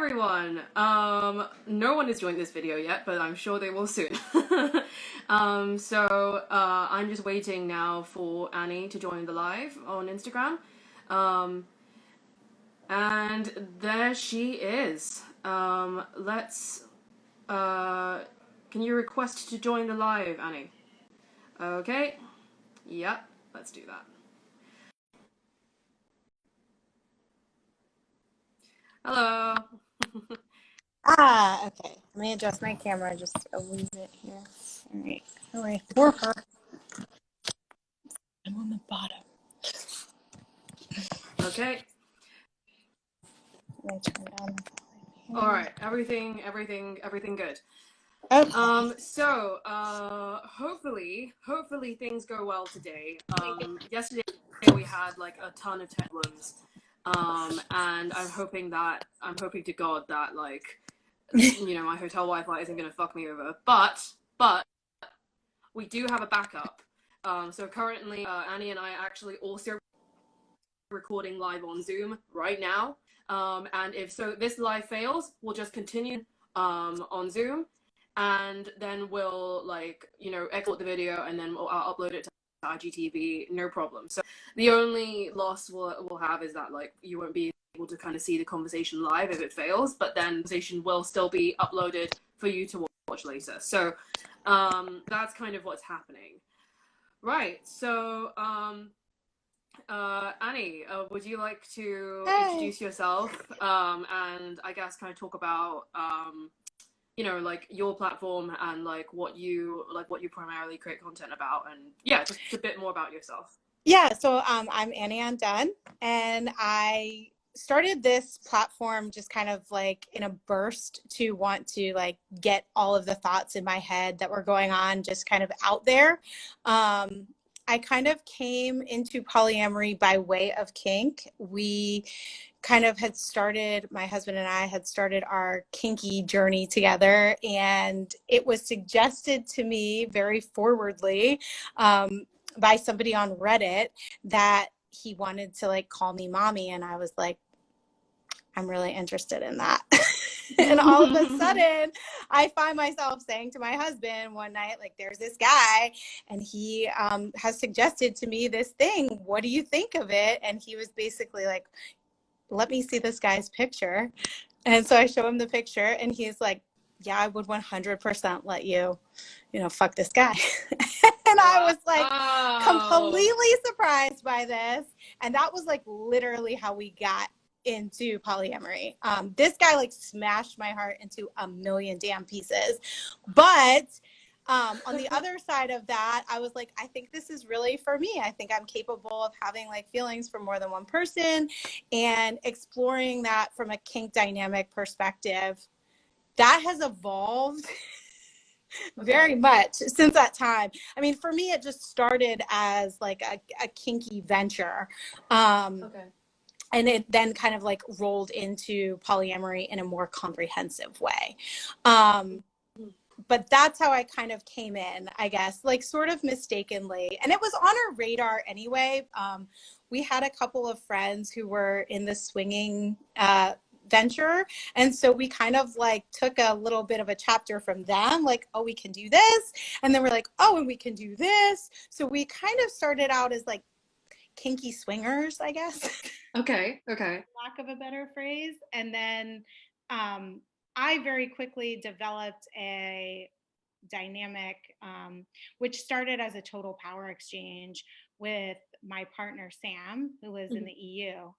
everyone. No one has joined this video yet, but I'm sure they will soon. I'm just waiting now for Annie to join the live on Instagram. And there she is. Can you request to join the live, Annie? Okay. Yep, let's do that. Hello. Okay. Let me adjust my camera just a wee bit here. All right. All right. For her. I'm on the bottom. Okay. Let me turn down the volume here. All right. Everything good. Okay. Hopefully things go well today. Yesterday we had like a ton of tech problems. And I'm hoping to God that like, my hotel Wi-Fi isn't gonna fuck me over. But we do have a backup. So currently, Annie and I are actually also recording live on Zoom right now. And if this live fails, we'll just continue on Zoom, and then we'll export the video and then I'll upload it to IGTV, no problem. So the only loss we'll have is that like you won't be able to kind of see the conversation live if it fails, but then the conversation will still be uploaded for you to watch later. So that's kind of what's happening. Right, so Annie, would you like to introduce yourself and I guess kind of talk about like your platform and like what you primarily create content about, and yeah, just a bit more about yourself. Yeah, so I'm Annie Dunn, and I started this platform just kind of like in a burst to want to like get all of the thoughts in my head that were going on just kind of out there. I kind of came into polyamory by way of kink. We kind of had started, my husband and I had started our kinky journey together, and it was suggested to me very forwardly by somebody on Reddit that he wanted to like call me mommy, and I was like, I'm really interested in that. And all of a sudden I find myself saying to my husband one night, like, there's this guy and he has suggested to me this thing. What do you think of it? And he was basically like, let me see this guy's picture. And so I show him the picture and he's like, yeah, I would 100% let you, fuck this guy. And I was like completely surprised by this. And that was like literally how we got into polyamory. This guy like smashed my heart into a million damn pieces. But on the other side of that, I was like, I think this is really for me. I think I'm capable of having like feelings for more than one person and exploring that from a kink dynamic perspective. That has evolved very much since that time. I mean, for me, it just started as like a kinky venture. And it then kind of like rolled into polyamory in a more comprehensive way. But that's how I kind of came in, I guess, like sort of mistakenly. And it was on our radar anyway. We had a couple of friends who were in the swinging venture. And so we kind of like took a little bit of a chapter from them, like, oh, we can do this. And then we're like, oh, and we can do this. So we kind of started out as like kinky swingers, I guess. Okay. Lack of a better phrase. And then I very quickly developed a dynamic, which started as a total power exchange with my partner, Sam, who was in the EU.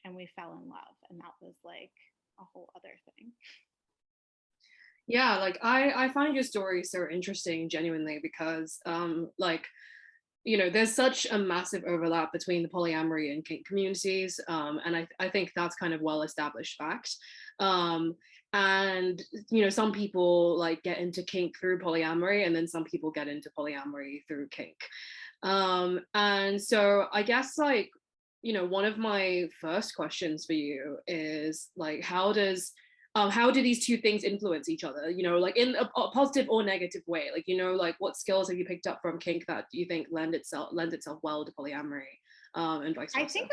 And we fell in love. And that was like a whole other thing. Yeah, like I find your story so interesting, genuinely, because there's such a massive overlap between the polyamory and kink communities, and I think that's kind of well-established fact. And some people like get into kink through polyamory, and then some people get into polyamory through kink. And so I guess like one of my first questions for you is like, how do these two things influence each other, like in a positive or negative way? Like, like what skills have you picked up from kink that you think lend itself well to polyamory, and vice versa? I think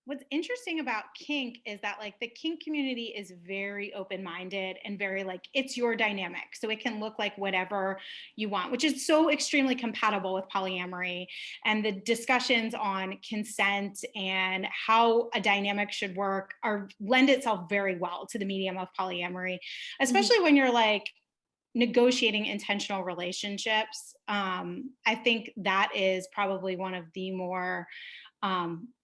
what's interesting about kink is that like the kink community is very open-minded and very like, it's your dynamic. So it can look like whatever you want, which is so extremely compatible with polyamory. And the discussions on consent and how a dynamic should work are lend itself very well to the medium of polyamory, especially when you're like negotiating intentional relationships. I think that is probably one of the more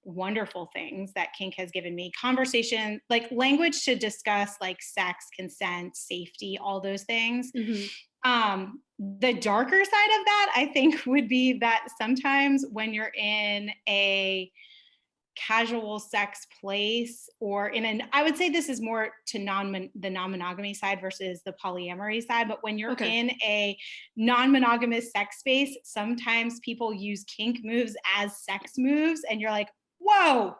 wonderful things that kink has given me. Conversation, like language to discuss like sex, consent, safety, all those things. The darker side of that, I think, would be that sometimes when you're in a casual sex place or in an, I would say this is more to the non-monogamy side versus the polyamory side, but when you're in a non-monogamous sex space, sometimes people use kink moves as sex moves and you're like, whoa,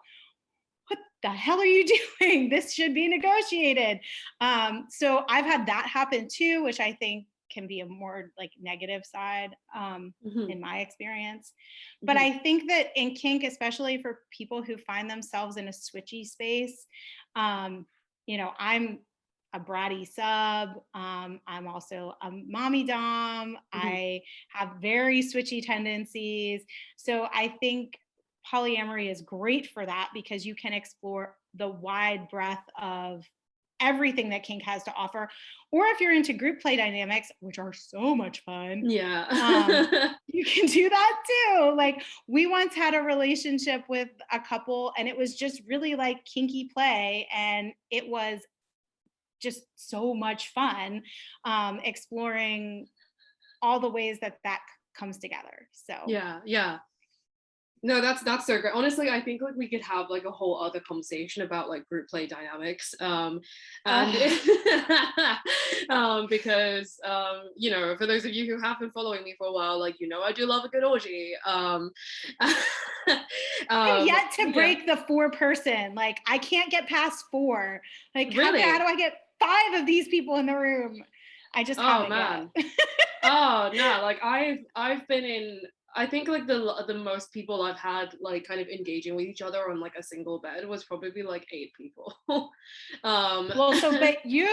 what the hell are you doing? This should be negotiated. So I've had that happen too, which I think can be a more like negative side in my experience. But I think that in kink, especially for people who find themselves in a switchy space, you know, I'm a bratty sub. I'm also a mommy dom. I have very switchy tendencies. So I think polyamory is great for that because you can explore the wide breadth of everything that kink has to offer. Or if you're into group play dynamics, which are so much fun, you can do that too. Like we once had a relationship with a couple and it was just really like kinky play and it was just so much fun exploring all the ways that that comes together. So yeah. No, that's so great. Honestly, I think like we could have like a whole other conversation about like group play dynamics. Because you know, for those of you who have been following me for a while, like you know I do love a good orgy. I'm yet to break the 4-person. Like I can't get past 4. Like really? how do I get 5 of these people in the room? I just haven't yet. Oh no, like I've been in, I think like the most people I've had like kind of engaging with each other on like a single bed was probably like 8 people. Well, so but you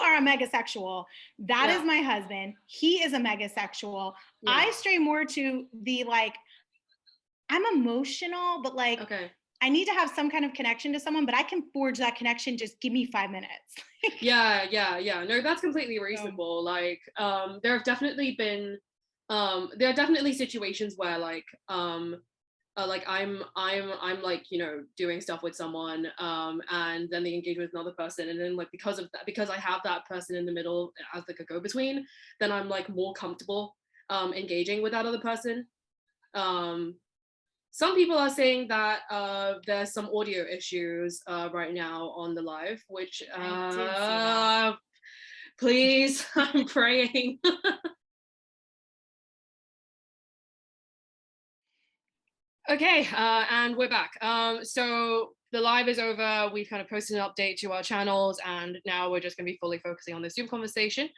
are a megasexual. That is my husband. He is a megasexual. I stray more to the like, I'm emotional, but like I need to have some kind of connection to someone, but I can forge that connection. Just give me 5 minutes. Yeah. No, that's completely reasonable. Like, there have definitely been, there are definitely situations where like I'm like, you know, doing stuff with someone, and then they engage with another person, and then like because of that, because I have that person in the middle as like a go-between, then I'm like more comfortable engaging with that other person. Some people are saying that there's some audio issues right now on the live, which please, I'm praying. Okay, and we're back. So the live is over. We've kind of posted an update to our channels, and now we're just going to be fully focusing on the Zoom conversation.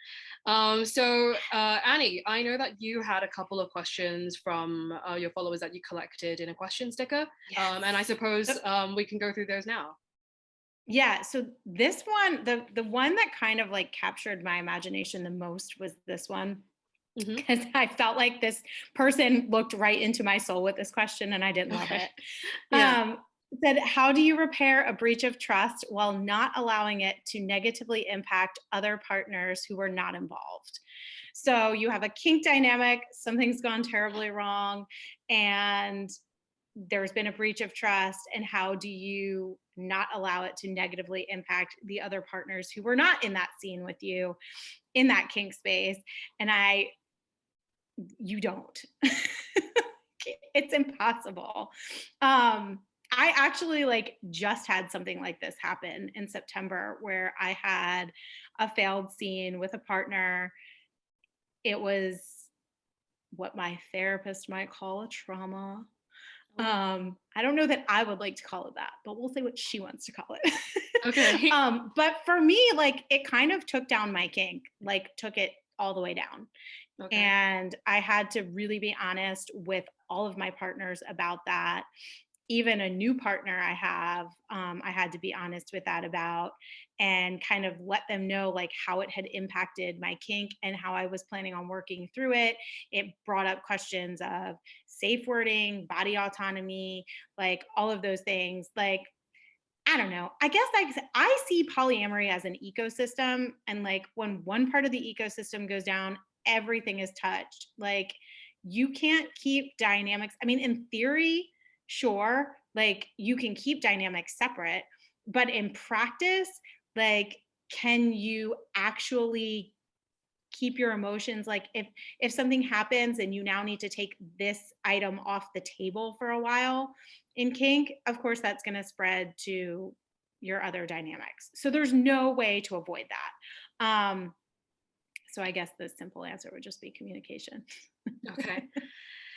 So Annie, I know that you had a couple of questions from your followers that you collected in a question sticker, and I suppose we can go through those now. Yeah, so this one, the one that kind of like captured my imagination the most was this one. Because I felt like this person looked right into my soul with this question and I didn't love it. It said, how do you repair a breach of trust while not allowing it to negatively impact other partners who were not involved? So you have a kink dynamic, something's gone terribly wrong, and there's been a breach of trust, and how do you not allow it to negatively impact the other partners who were not in that scene with you in that kink space? And you don't. It's impossible. I actually like just had something like this happen in September where I had a failed scene with a partner. It was what my therapist might call a trauma. I don't know that I would like to call it that, but we'll say what she wants to call it. Okay. But for me, like it kind of took down my kink, like took it all the way down. Okay. And I had to really be honest with all of my partners about that. even a new partner I have, I had to be honest with that about, and kind of let them know like how it had impacted my kink and how I was planning on working through it. It brought up questions of safe wording, body autonomy, like all of those things. Like, I don't know. I guess I see polyamory as an ecosystem. And like when one part of the ecosystem goes down, everything is touched. Like you can't keep dynamics. I mean, in theory, sure, like you can keep dynamics separate, but in practice, like, can you actually keep your emotions, like if something happens and you now need to take this item off the table for a while in kink, of course that's going to spread to your other dynamics, so there's no way to avoid that. So I guess the simple answer would just be communication. Okay.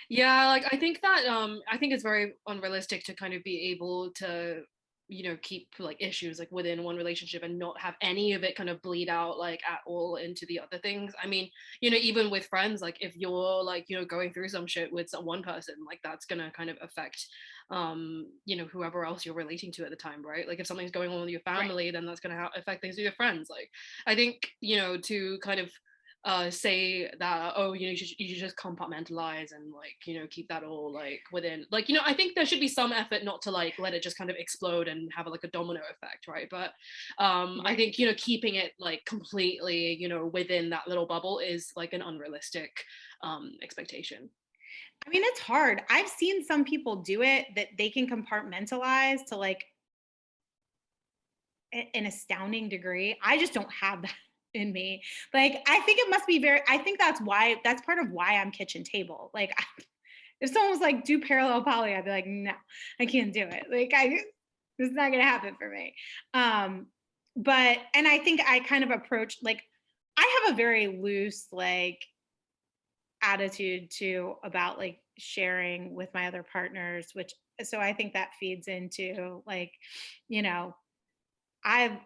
Yeah, like I think that I think it's very unrealistic to kind of be able to, you know, keep like issues like within one relationship and not have any of it kind of bleed out like at all into the other things. I mean, you know, even with friends, like if you're like, you know, going through some shit with some one person, like that's gonna kind of affect you know, whoever else you're relating to at the time, right? Like if something's going on with your family, right, then that's gonna affect things with your friends. Like I think, you know, to kind of say that, oh, you know, you should just compartmentalize and like, you know, keep that all like within, like, you know, I think there should be some effort not to like let it just kind of explode and have like a domino effect, right? But right. I think, you know, keeping it like completely, you know, within that little bubble is like an unrealistic expectation. I mean, it's hard. I've seen some people do it, that they can compartmentalize to like an astounding degree. I just don't have that in me. Like, I think it must be I think that's part of why I'm kitchen table. Like, if someone was like, do parallel poly, I'd be like, no, I can't do it. Like, this is not going to happen for me. But, and I think I kind of approach, like, I have a very loose, like, attitude too about like sharing with my other partners, which, so I think that feeds into like, you know, I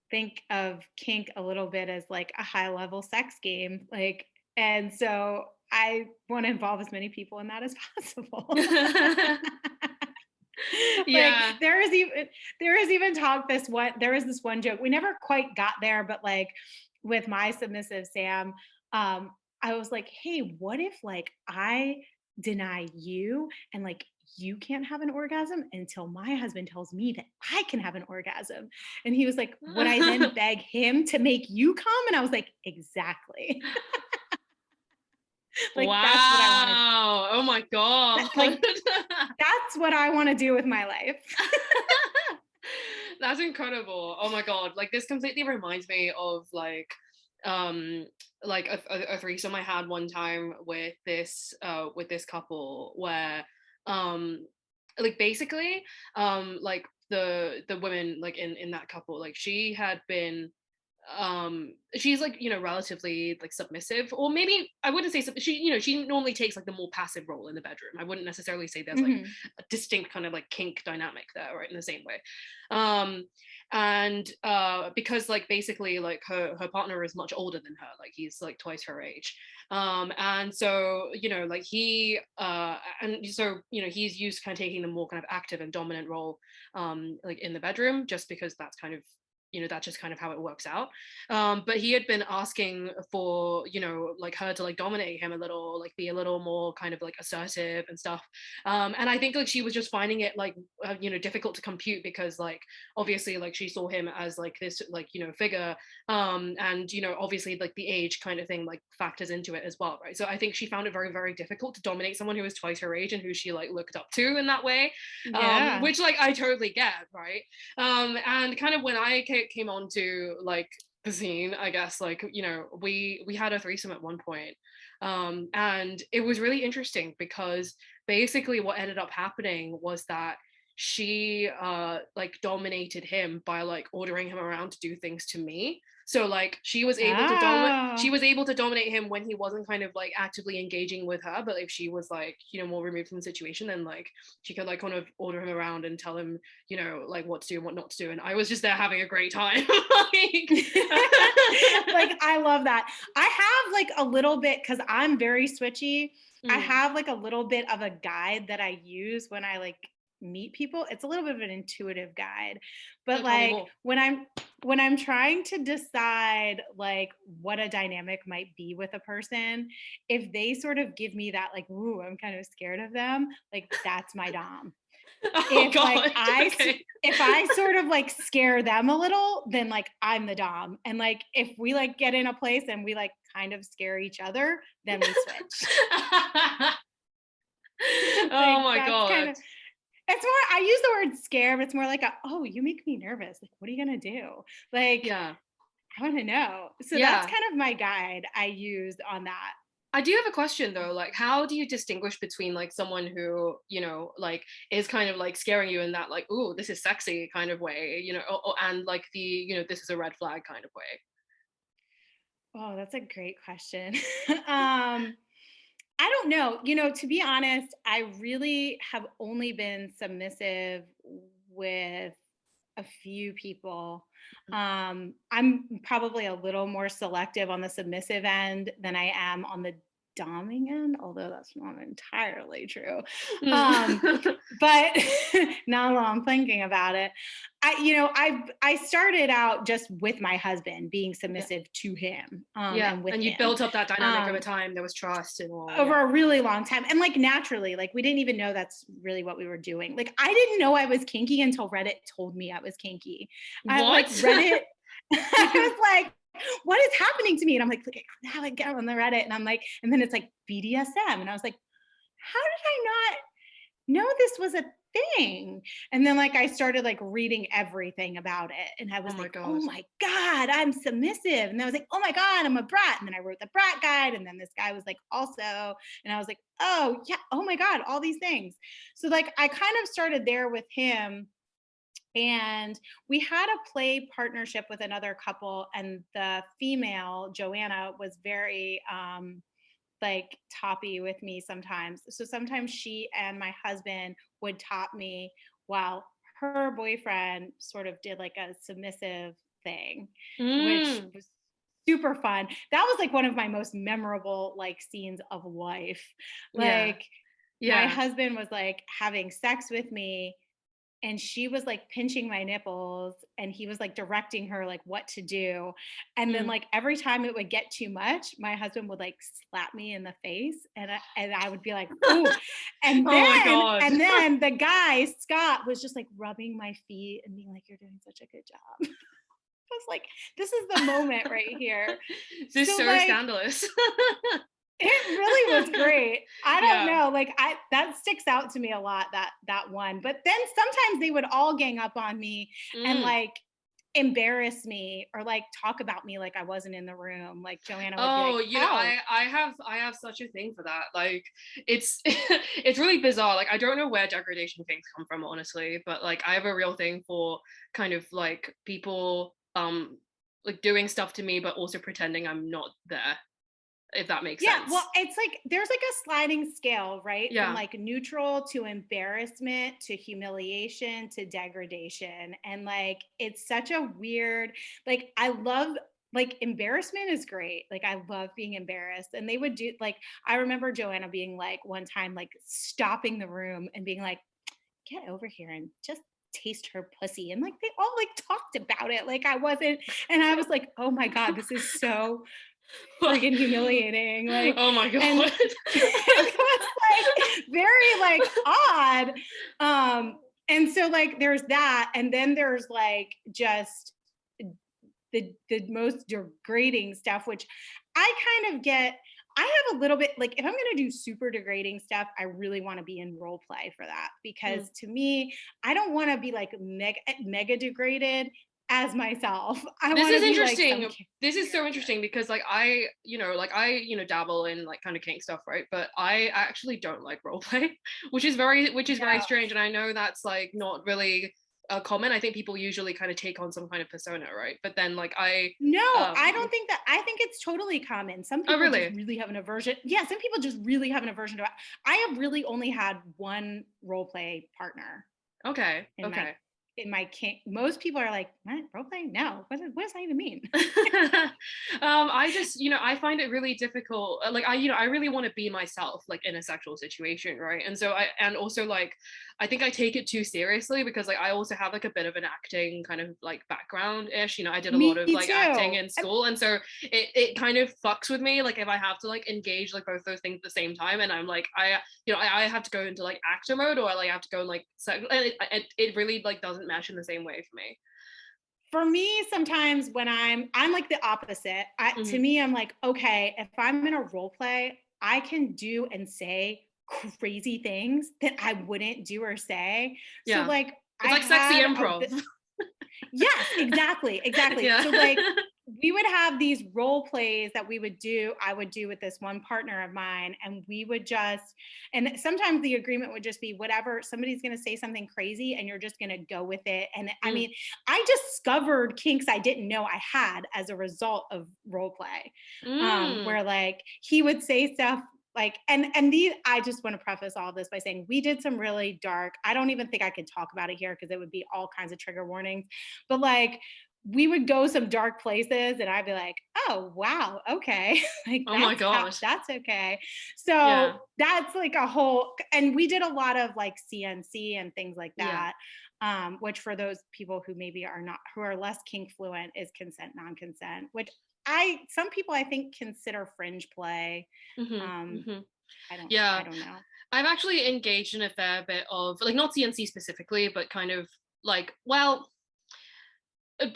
think of kink a little bit as like a high level sex game. Like, and so I want to involve as many people in that as possible. Yeah. Like there is even talk there was this one joke. We never quite got there, but like with my submissive Sam, I was like, hey, what if like I deny you and like you can't have an orgasm until my husband tells me that I can have an orgasm? And he was like, would I then beg him to make you come? And I was like, exactly. Like, wow. That's what I want to do. Oh my God. Like, that's what I want to do with my life. That's incredible. Oh my God. Like this completely reminds me of like a threesome I had one time with this couple where like basically like the women like in that couple, like she had been she's like, you know, relatively like submissive, or maybe I wouldn't say she, you know, she normally takes like the more passive role in the bedroom. I wouldn't necessarily say there's like a distinct kind of like kink dynamic there, right, in the same way. And because like basically like her partner is much older than her, like he's like twice her age, and so, you know, like he and so, you know, he's used to kind of taking the more kind of active and dominant role like in the bedroom, just because that's kind of, you know, that's just kind of how it works out. But he had been asking for, you know, like her to like dominate him a little, like be a little more kind of like assertive and stuff. And I think like she was just finding it like, you know, difficult to compute, because like obviously like she saw him as like this like, you know, figure. And, you know, obviously like the age kind of thing like factors into it as well, right? So I think she found it very, very difficult to dominate someone who was twice her age and who she like looked up to in that way. Yeah. Which like I totally get, right? And kind of when I came on to like the scene, I guess, like, you know, we had a threesome at one point, and it was really interesting because basically what ended up happening was that she like dominated him by like ordering him around to do things to me. So like she was able to dominate him when he wasn't kind of like actively engaging with her, but if she was like, you know, more removed from the situation, then like she could like kind of order him around and tell him, you know, like what to do and what not to do. And I was just there having a great time. Like I love that. I have like a little bit, because I'm very switchy. I have like a little bit of a guide that I use when I like meet people. It's a little bit of an intuitive guide, but Tell me like more. when I'm trying to decide like what a dynamic might be with a person, if they sort of give me that like, ooh, I'm kind of scared of them, like that's my dom. Oh God. Okay. If I sort of like scare them a little, then like I'm the dom. And like if we like get in a place and we like kind of scare each other, then we switch. Oh Like my that's kind God. of, it's more, I use the word scare, but it's more like oh, you make me nervous. Like, what are you gonna do? Like, Yeah. I want to know. So that's Yeah. kind of my guide I used on that. I do have a question though, like how do you distinguish between like someone who, like is kind of like scaring you in that like, ooh, this is sexy kind of way, and like the, this is a red flag kind of way? Oh, that's a great question. I don't know. To be honest, I really have only been submissive with a few people. I'm probably a little more selective on the submissive end than I am on the doming end, although that's not entirely true. But now that I'm thinking about it, I started out just with my husband being Yeah. submissive to him, Yeah. and with And you him. built up that dynamic over time. There was trust and all. Over Yeah. a really long time, and like naturally, like we didn't even know that's really what we were doing. Like I didn't know I was kinky until Reddit told me I was kinky. I like What? Reddit. I was like, what is happening to me? And I'm like, how I get on the Reddit, and I'm like, and then it's like BDSM, and I was like, how did I not know this was a thing? And then like I started like reading everything about it, and I was Oh my like, God. oh my God, I'm submissive. And I was like, oh my God, I'm a brat. And then I wrote the brat guide, and then this guy was like also, and I was like, oh yeah, oh my God, all these things. So like I kind of started there with him, and we had a play partnership with another couple, and the female Joanna was very like toppy with me sometimes. So sometimes she and my husband would top me while her boyfriend sort of did like a submissive thing, which was super fun. That was like one of my most memorable like scenes of life. Yeah. Like my Yeah. husband was like having sex with me, and she was like pinching my nipples, and he was like directing her like what to do. And then like every time it would get too much, my husband would like slap me in the face, and I would be like, ooh. And Oh my then God. the guy Scott was just like rubbing my feet and being like, you're doing such a good job. I was like, this is the moment right here. This is So so like scandalous. it really was great. I don't Yeah. know, like that sticks out to me a lot, that one. But then sometimes they would all gang up on me and like embarrass me or like talk about me like I wasn't in the room. Like Joanna would be like, Oh, oh, I have such a thing for that. Like it's it's really bizarre. Like I don't know where degradation things come from, honestly, but like I have a real thing for kind of like people like doing stuff to me but also pretending I'm not there, if that makes yeah, well, sense. it's like there's like a sliding scale, right? From Yeah. like neutral to embarrassment to humiliation to degradation. And like it's such a weird, like I love, like embarrassment is great. Like I love being embarrassed. And they would do like, I remember Joanna being like one time like stopping the room and being like, get over here and just taste her pussy. And like they all like talked about it like I wasn't. And I was like, oh my God, this is so freaking humiliating. Like, Oh my and God. it was like very like odd. And so like there's that, and then there's like just the most degrading stuff, which I kind of get. I have a little bit like if I'm going to do super degrading stuff, I really want to be in role play for that, because to me, I don't want to be like mega degraded as myself. I This want is to be like some interesting. This is so interesting because like I dabble in like kind of kink stuff, right? But I actually don't like roleplay, which is very strange. And I know that's like not really common. I think people usually kind of take on some kind of persona, right? But then like No, I don't think that. I think it's totally common. Some oh people just really? really have an aversion. Yeah, some people just really have an aversion to it. I have really only had one role play partner Okay. in my Okay. in my kink, most people are like, what, role play? No, what does that even mean? I just, I find it really difficult. Like I really want to be myself, like in a sexual situation, right? And so and also like, I think I take it too seriously because like I also have like a bit of an acting kind of like background ish. I did a lot Me of like acting too. in school, and so it kind of fucks with me. Like if I have to like engage like both those things at the same time, and I'm like I have to go into like actor mode, or like I have to go in like and it really like doesn't mesh in the same way for me. For me, sometimes when I'm like the opposite. To me, I'm like, okay, if I'm in a role play, I can do and say crazy things that I wouldn't do or say. So Yeah, like it's I like sexy had improv. yes, exactly. Yeah. So like we would have these role plays that I would do with this one partner of mine, and we would just, and sometimes the agreement would just be whatever, somebody's going to say something crazy and you're just going to go with it. And I mean, I discovered kinks I didn't know I had as a result of role play, where like he would say stuff like, and these, I just want to preface all of this by saying we did some really dark, I don't even think I could talk about it here because it would be all kinds of trigger warnings, but like we would go some dark places and I'd be like, oh wow, okay. Like Oh my god. that's okay. So Yeah. that's like a whole, and we did a lot of like CNC and things like Yeah. that. Which for those people who maybe are not, who are less kink fluent, is consent, non-consent, which some people I think consider fringe play. Yeah. I don't know. I've actually engaged in a fair bit of like not CNC specifically, but kind of like, well,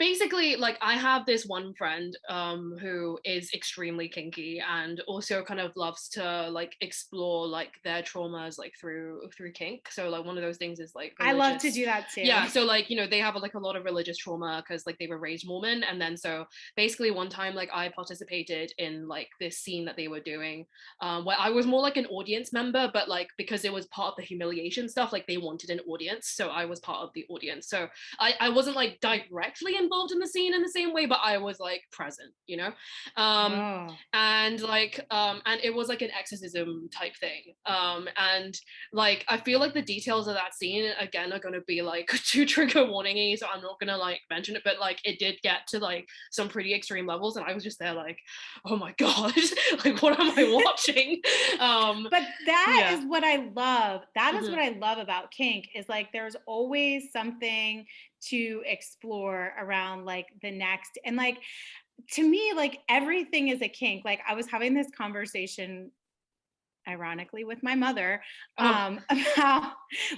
basically like I have this one friend who is extremely kinky and also kind of loves to like explore like their traumas like through kink. So like one of those things is like I love to religious. do that too. Yeah, so like they have like a lot of religious trauma because like they were raised Mormon, and then so basically one time like I participated in like this scene that they were doing where I was more like an audience member, but like because it was part of the humiliation stuff, like they wanted an audience, so I was part of the audience. So I wasn't like directly involved in the scene in the same way, but I was like present, and like and it was like an exorcism type thing, and like I feel like the details of that scene again are going to be like too trigger warningy, so I'm not going to like mention it, but like it did get to like some pretty extreme levels, and I was just there like, oh my god, like what am I watching? But that yeah. is what I love. That is what I love about kink, is like there's always something to explore around like the next, and like to me like everything is a kink. Like I was having this conversation ironically with my mother about,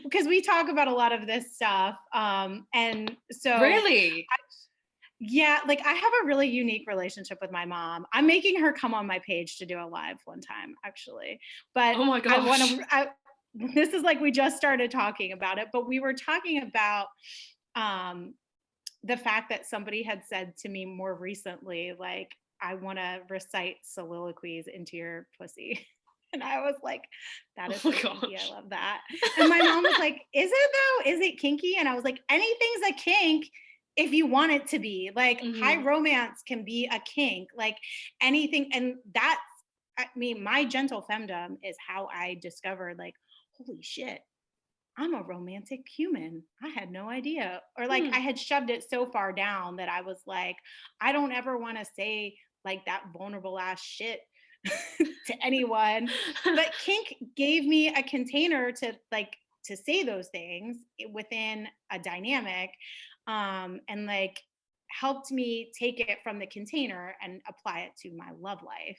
because we talk about a lot of this stuff, and so really yeah, like I have a really unique relationship with my mom. I'm making her come on my page to do a live one time, actually. But oh my gosh. this is like we just started talking about it, but we were talking about the fact that somebody had said to me more recently, like, I want to recite soliloquies into your pussy. And I was like, that is so kinky. I love that. And my mom was like, is it though? Is it kinky? And I was like, anything's a kink if you want it to be. Like high romance can be a kink, like anything. And that's, I mean, my gentle femdom is how I discovered like, holy shit, I'm a romantic human. I had no idea. Or like I had shoved it so far down that I was like, I don't ever want to say like that vulnerable ass shit to anyone. But kink gave me a container to like to say those things within a dynamic, and like helped me take it from the container and apply it to my love life.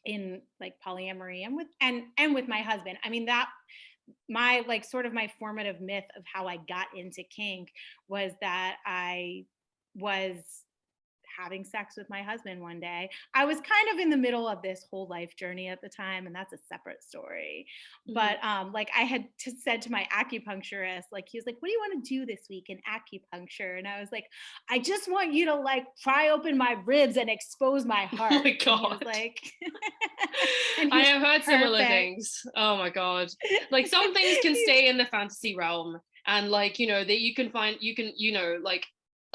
In like polyamory and with my husband. I mean, that my like sort of my formative myth of how I got into kink was that I was having sex with my husband one day. I was kind of in the middle of this whole life journey at the time, and that's a separate story. But like I had said to my acupuncturist, like he was like, what do you want to do this week in acupuncture? And I was like, I just want you to like pry open my ribs and expose my heart. Oh my god. And he was like I have heard similar things. Oh my god. Like some things can stay in the fantasy realm, and like that you can find,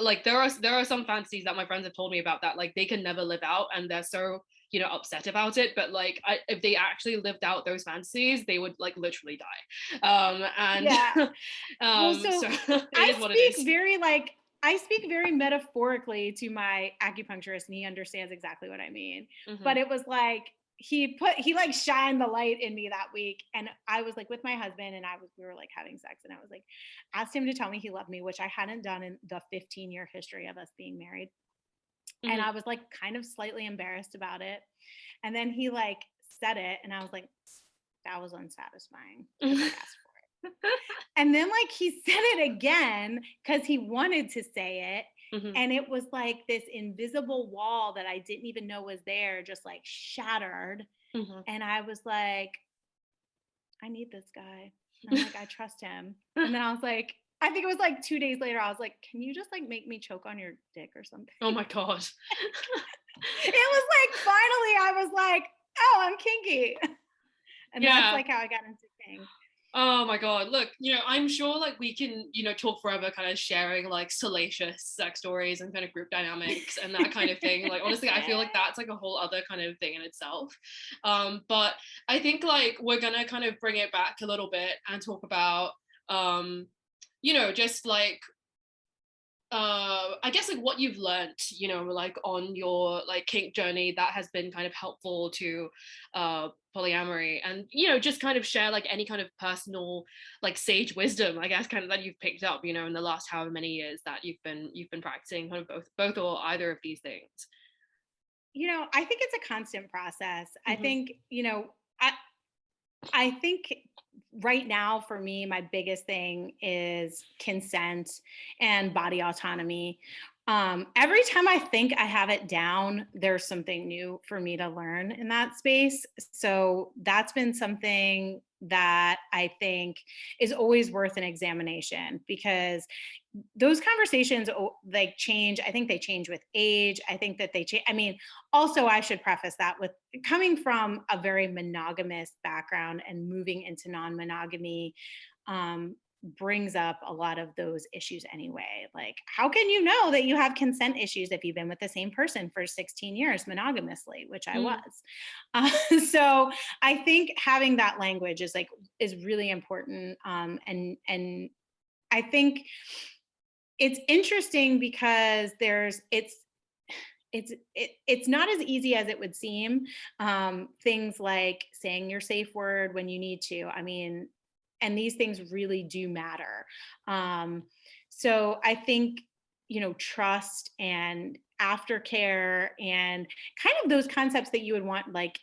like there are some fantasies that my friends have told me about that like they can never live out, and they're so you know, upset about it, but like if they actually lived out those fantasies, they would like literally die. And Yeah. Well, so so it is what it is. I speak very metaphorically to my acupuncturist, and he understands exactly what I mean. But it was like he like shined the light in me that week, and I was like with my husband, and we were like having sex, and I was like asked him to tell me he loved me, which I hadn't done in the 15-year history of us being married. And I was like kind of slightly embarrassed about it. And then he like said it, and I was like, that was unsatisfying because I asked for it. And then like he said it again because he wanted to say it. And it was like this invisible wall that I didn't even know was there, just like shattered. And I was like, I need this guy. And I'm like, I trust him. And then I was like, I think it was like 2 days later, I was like, can you just like make me choke on your dick or something? Oh my God. It was like, finally, I was like, oh, I'm kinky. And that's like how I got into kink. Oh my God. Look, you know, I'm sure like we can, you know, talk forever kind of sharing like salacious sex stories and kind of group dynamics and that kind of thing. Like, honestly, I feel like that's like a whole other kind of thing in itself. But I think like we're gonna kind of bring it back a little bit and talk about, you know, just like, I guess like what you've learned, you know, like on your like kink journey that has been kind of helpful to polyamory, and you know, just kind of share like any kind of personal like sage wisdom, I guess, kind of that you've picked up, you know, in the last however many years that you've been practicing kind of both or either of these things. You know, I think it's a constant process. I think, you know, I think right now for me, my biggest thing is consent and body autonomy. Every time I think I have it down, there's something new for me to learn in that space. So that's been something that I think is always worth an examination, because those conversations like change. I think they change with age. I think that they change. I mean, also I should preface that with coming from a very monogamous background and moving into non-monogamy, brings up a lot of those issues anyway. Like, how can you know that you have consent issues if you've been with the same person for 16 years monogamously, which I was. So I think having that language is really important. And I think it's interesting because it's not as easy as it would seem. Things like saying your safe word when you need to. I mean, and these things really do matter. So I think, you know, trust and aftercare and kind of those concepts that you would want, like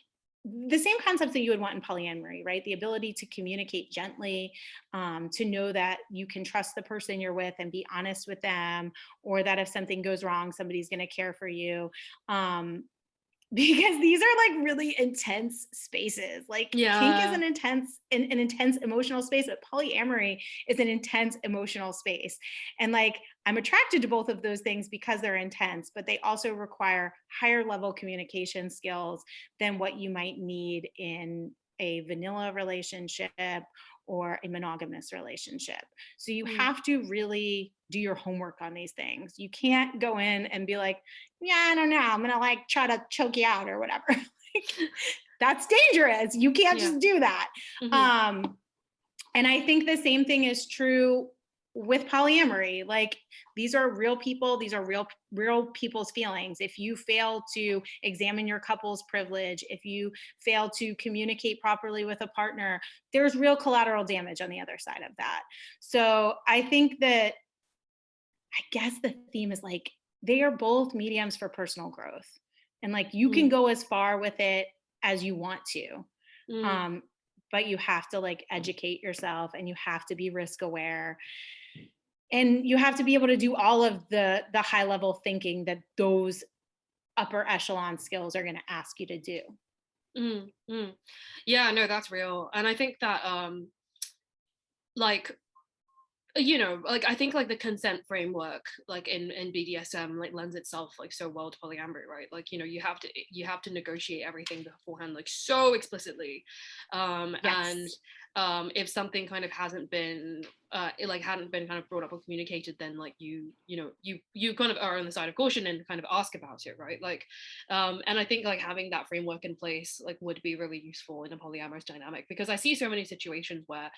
the same concepts that you would want in polyamory, right? The ability to communicate gently, to know that you can trust the person you're with and be honest with them, or that if something goes wrong, somebody's going to care for you. Because these are like really intense spaces. Like kink is an intense emotional space, but polyamory is an intense emotional space. And like, I'm attracted to both of those things because they're intense, but they also require higher level communication skills than what you might need in a vanilla relationship or a monogamous relationship. So you have to really do your homework on these things. You can't go in and be like, yeah, I don't know, I'm gonna like try to choke you out or whatever. That's dangerous. You can't just do that. And I think the same thing is true with polyamory. Like, these are real people. These are real people's feelings. If you fail to examine your couple's privilege, if you fail to communicate properly with a partner, there's real collateral damage on the other side of that. So I think that, I guess the theme is like, they are both mediums for personal growth. And like, you can go as far with it as you want to. But you have to like educate yourself, and you have to be risk aware, and you have to be able to do all of the high level thinking that those upper echelon skills are going to ask you to do. Yeah, no, that's real. And I think that like, you know, like I think like the consent framework like in BDSM like lends itself like so well to polyamory, right? Like, you know, you have to negotiate everything beforehand like so explicitly. And if something kind of hasn't been hadn't been kind of brought up or communicated, then like you kind of are on the side of caution and kind of ask about it, right? Like and I think like having that framework in place like would be really useful in a polyamorous dynamic, because I see so many situations where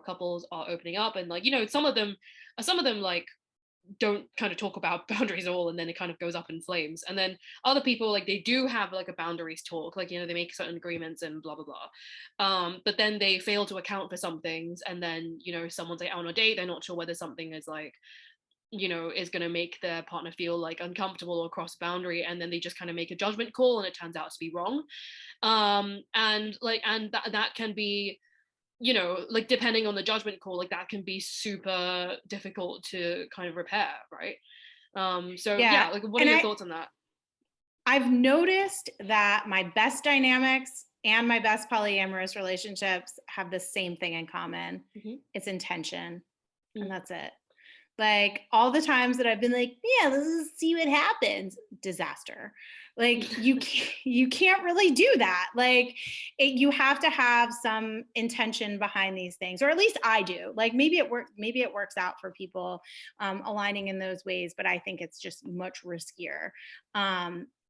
couples are opening up and like some of them like don't kind of talk about boundaries at all, and then it kind of goes up in flames. And then other people, like, they do have like a boundaries talk, like they make certain agreements and blah blah blah, but then they fail to account for some things, and then someone's like out on a date, they're not sure whether something is like is going to make their partner feel like uncomfortable or cross boundary, and then they just kind of make a judgment call and it turns out to be wrong. And that can be like depending on the judgment call, like that can be super difficult to kind of repair, right? So yeah, like what are your thoughts on that? I've noticed that my best dynamics and my best polyamorous relationships have the same thing in common. Mm-hmm. It's intention. Mm-hmm. And that's it. Like all the times that I've been like, yeah, let's see what happens. Disaster. Like you can't really do that. Like you have to have some intention behind these things, or at least I do. Like maybe it works out for people aligning in those ways, but I think it's just much riskier.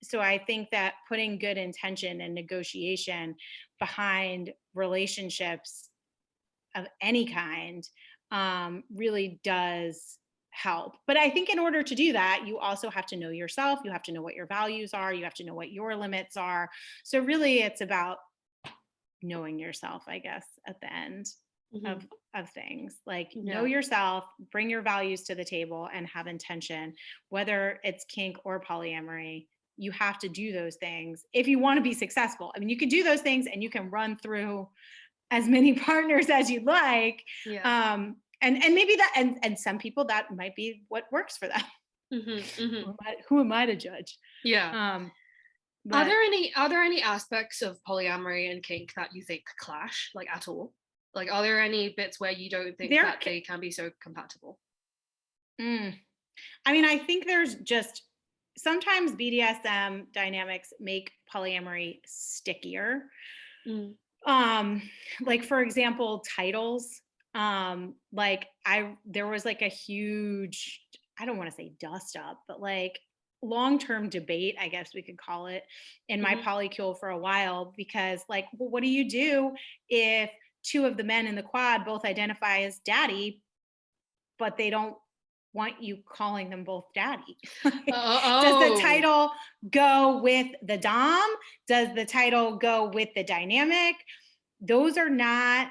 So I think that putting good intention and negotiation behind relationships of any kind really does help. But I think in order to do that, you also have to know yourself. You have to know what your values are. You have to know what your limits are. So really it's about knowing yourself, I guess, at the end mm-hmm. of things. Like know yourself, bring your values to the table, and have intention, whether it's kink or polyamory. You have to do those things if you want to be successful. I mean, you can do those things and you can run through as many partners as you'd like. Yeah. And maybe that, and some people that might be what works for them. Mm-hmm, mm-hmm. Who am I to judge? Yeah. Are there any aspects of polyamory and kink that you think clash, like at all? Like, are there any bits where you don't think that they can be so compatible? I mean, I think there's just sometimes BDSM dynamics make polyamory stickier. Like for example, titles. There was like a huge, I don't want to say dust up, but like long-term debate, I guess we could call it, in my polycule for a while, because like, well, what do you do if two of the men in the quad both identify as daddy, but they don't want you calling them both daddy? Does the title go with the dom? Does the title go with the dynamic? Those are not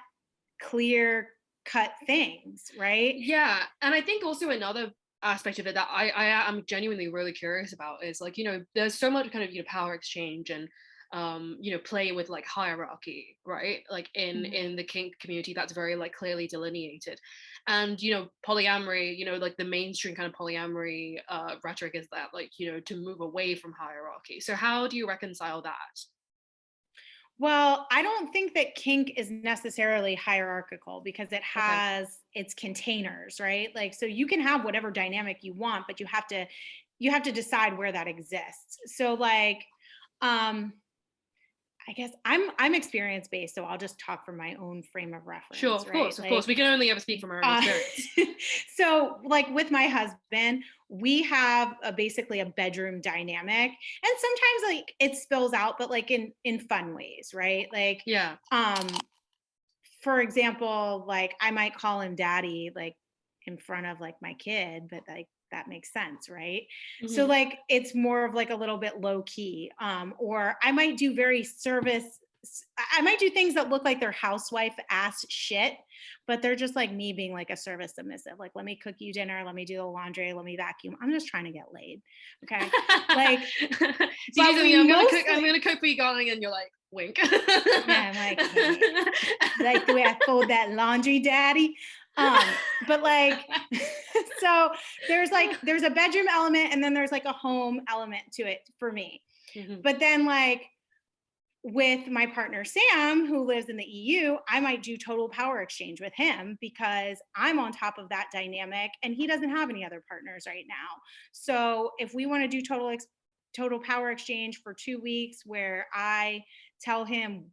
clear cut things, right? Yeah. And I think also another aspect of it that I am genuinely really curious about is like, there's so much kind of, power exchange and, play with like hierarchy, right? Like in the kink community, that's very like clearly delineated. And, polyamory, like the mainstream kind of polyamory rhetoric is that like, to move away from hierarchy. So how do you reconcile that? Well, I don't think that kink is necessarily hierarchical because it has its containers, right? Like, so you can have whatever dynamic you want, but you have to decide where that exists. So like, I guess I'm experience based, so I'll just talk from my own frame of reference. Sure, of course. We can only ever speak from our own experience. So, like with my husband, we have basically a bedroom dynamic, and sometimes like it spills out, but like in fun ways, right? Like, yeah. For example, like I might call him daddy, like in front of like my kid, but like that makes sense, right? Mm-hmm. So like it's more of like a little bit low key, or I might do I might do things that look like they're housewife ass shit, but they're just like me being like a service submissive. Like, let me cook you dinner, let me do the laundry, let me vacuum. I'm just trying to get laid. Okay. Like, so I'm gonna cook for you, darling, and you're like, wink. Yeah, I'm like, hey. Like the way I fold that laundry, daddy. But like, so there's a bedroom element and then there's like a home element to it for me. Mm-hmm. But then like with my partner, Sam, who lives in the EU, I might do total power exchange with him because I'm on top of that dynamic and he doesn't have any other partners right now. So if we want to do total power exchange for 2 weeks where I tell him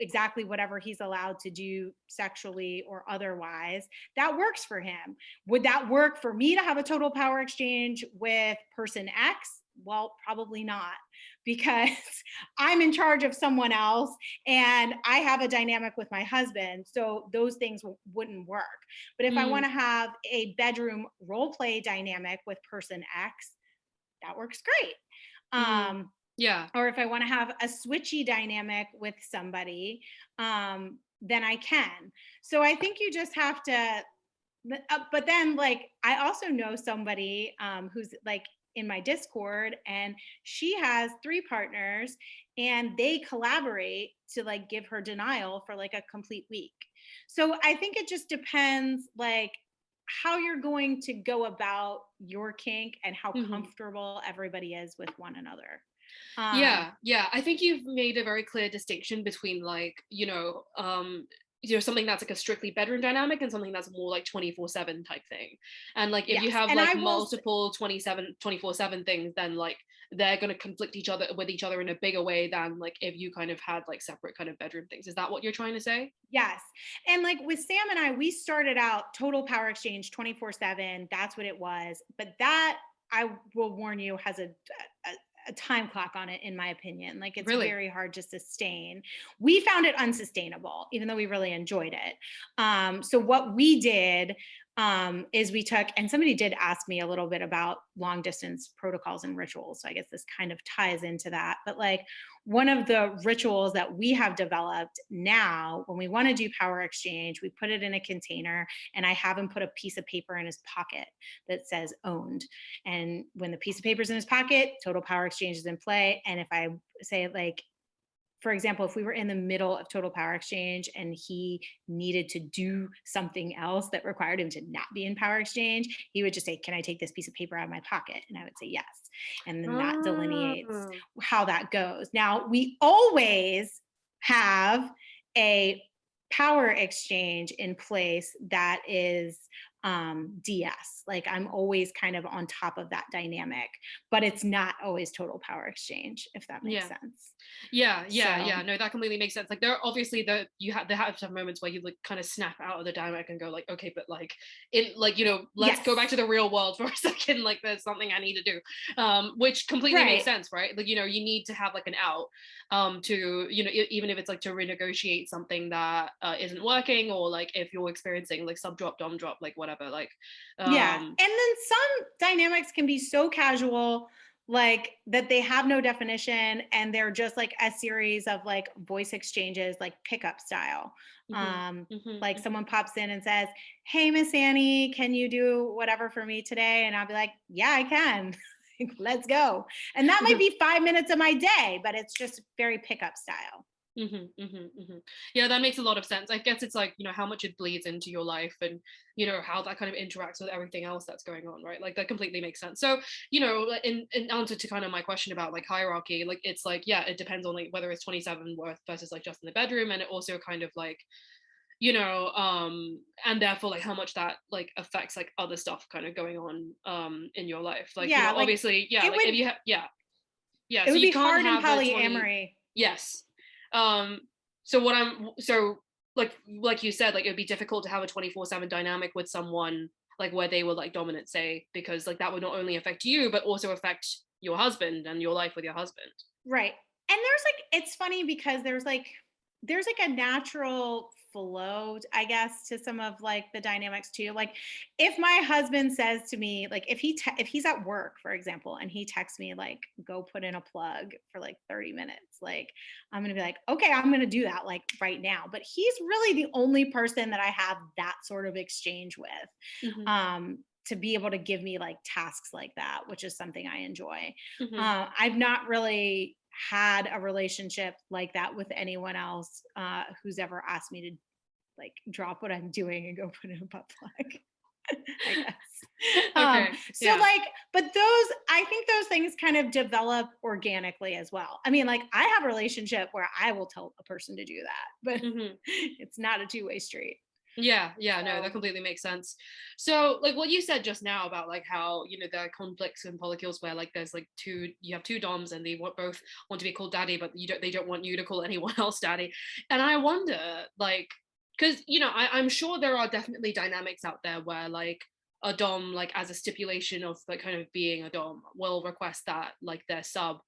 exactly whatever he's allowed to do sexually or otherwise, that works for him. Would that work for me to have a total power exchange with person X? Well, probably not, because I'm in charge of someone else and I have a dynamic with my husband. So those things wouldn't work. But if I want to have a bedroom role play dynamic with person X, that works great. Yeah. Or if I want to have a switchy dynamic with somebody, then I can. So I think you just have to, but then like, I also know somebody who's like in my Discord, and she has 3 partners and they collaborate to like give her denial for like a complete week. So I think it just depends like how you're going to go about your kink and how comfortable everybody is with one another. Yeah, I think you've made a very clear distinction between like, something that's like a strictly bedroom dynamic and something that's more like 24/7 type thing. And like if you have like multiple 24/7 things, then like they're going to conflict with each other in a bigger way than like if you kind of had like separate kind of bedroom things. Is that what you're trying to say? Yes. And like with Sam and I, we started out total power exchange 24/7. That's what it was. But that, I will warn you, has a time clock on it, in my opinion. Like it's Really? very hard to sustain. We found it unsustainable, even though we really enjoyed it. So what we did is we took, and somebody did ask me a little bit about long distance protocols and rituals. So I guess this kind of ties into that. But like one of the rituals that we have developed now, when we want to do power exchange, we put it in a container and I have him put a piece of paper in his pocket that says owned. And when the piece of paper is in his pocket, total power exchange is in play. And if I say like, for example, if we were in the middle of total power exchange and he needed to do something else that required him to not be in power exchange, he would just say, can I take this piece of paper out of my pocket? And I would say yes. And then that delineates how that goes. Now, we always have a power exchange in place that is DS. Like I'm always kind of on top of that dynamic, but it's not always total power exchange, if that makes sense. Yeah. No, that completely makes sense. Like there are obviously there have to have moments where you like kind of snap out of the dynamic and go like, okay, but like it like, let's go back to the real world for a second. Like there's something I need to do. Which completely makes sense, right? Like, you need to have like an out to, even if it's like to renegotiate something that isn't working, or like if you're experiencing like sub drop, dom drop, like whatever, like and then some dynamics can be so casual like that they have no definition and they're just like a series of like voice exchanges, like pickup style. Like someone pops in and says, hey, Miss Annie, can you do whatever for me today? And I'll be like, yeah, I can. Let's go. And that might be 5 minutes of my day, but it's just very pickup style. Yeah, that makes a lot of sense. I guess it's like, how much it bleeds into your life and, how that kind of interacts with everything else that's going on, right? Like that completely makes sense. So, in answer to kind of my question about like hierarchy, like it's like, yeah, it depends on like whether it's 27 versus like just in the bedroom. And it also kind of like, and therefore like how much that like affects like other stuff kind of going on in your life. Like, obviously, if you have, it would be hard in polyamory. Yes. Like you said, like it would be difficult to have a 24/7 dynamic with someone like where they were like dominant, say, because like that would not only affect you but also affect your husband and your life with your husband. Right. And there's like, it's funny because there's like a natural flow, I guess, to some of like the dynamics too. Like if my husband says to me, like if he's at work, for example, and he texts me like, go put in a plug for like 30 minutes, like I'm going to be like, okay, I'm going to do that like right now. But he's really the only person that I have that sort of exchange with. To be able to give me like tasks like that, which is something I enjoy. I've not really had a relationship like that with anyone else who's ever asked me to like drop what I'm doing and go put in a butt plug. I guess. Like, but I think those things kind of develop organically as well. I mean, like I have a relationship where I will tell a person to do that, but it's not a two-way street. Yeah, no, that completely makes sense. So like what you said just now about like how, you know, there are conflicts in polycules where like there's like you have two doms and they both want to be called daddy, but they don't want you to call anyone else daddy. And I wonder, like, because, you know, I'm sure there are definitely dynamics out there where like a dom, like as a stipulation of like kind of being a dom, will request that like their sub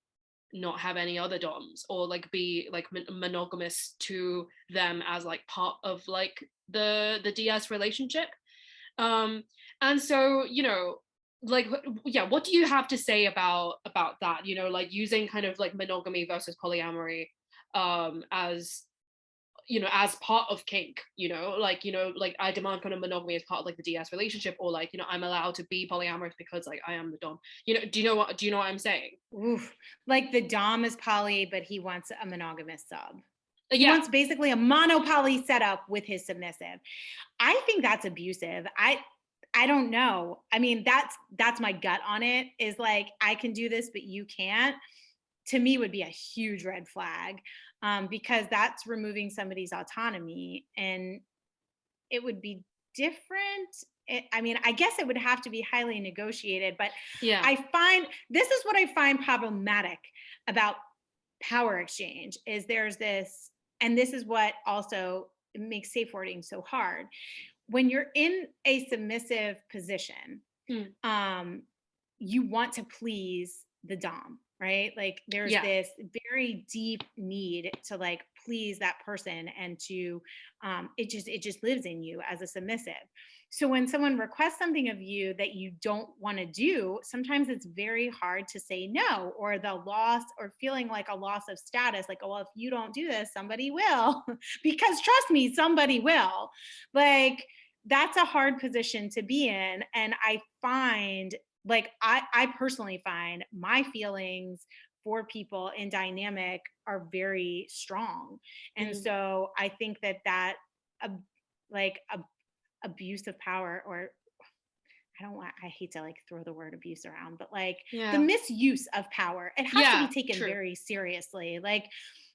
not have any other doms, or like be like monogamous to them as like part of like the DS relationship. um and so, you know, like, yeah, what do you have to say about that, you know, like using kind of like monogamy versus polyamory as, you know, as part of kink, you know, like, you know, like I demand kind of monogamy as part of like the DS relationship, or like, you know, I'm allowed to be polyamorous because like I am the dom, you know, do you know what I'm saying? Oof. Like the dom is poly, but he wants a monogamous sub. He Yeah. wants basically a monopoly setup with his submissive. I think that's abusive. I don't know. I mean, that's my gut on it, is like, I can do this, but you can't. To me would be a huge red flag, because that's removing somebody's autonomy, and it would be different. I mean, I guess it would have to be highly negotiated, but Yeah. I find this is what I find problematic about power exchange is there's this, and this is what also makes safe wording so hard. When you're in a submissive position, um, you want to please the dom, right? Like there's Yeah. this very deep need to like please that person, and to it just lives in you as a submissive. So when someone requests something of you that you don't want to do, sometimes it's very hard to say no, or the loss, or feeling like a loss of status, like, oh, well, if you don't do this, somebody will. Because trust me, somebody will. Like, that's a hard position to be in. And I find, like, I personally find my feelings for people in dynamic are very strong. And so I think that uh, like abuse of power, or I hate to like throw the word abuse around, but like the Yeah. misuse of power, it has to Yeah, be taken true. very seriously. Like,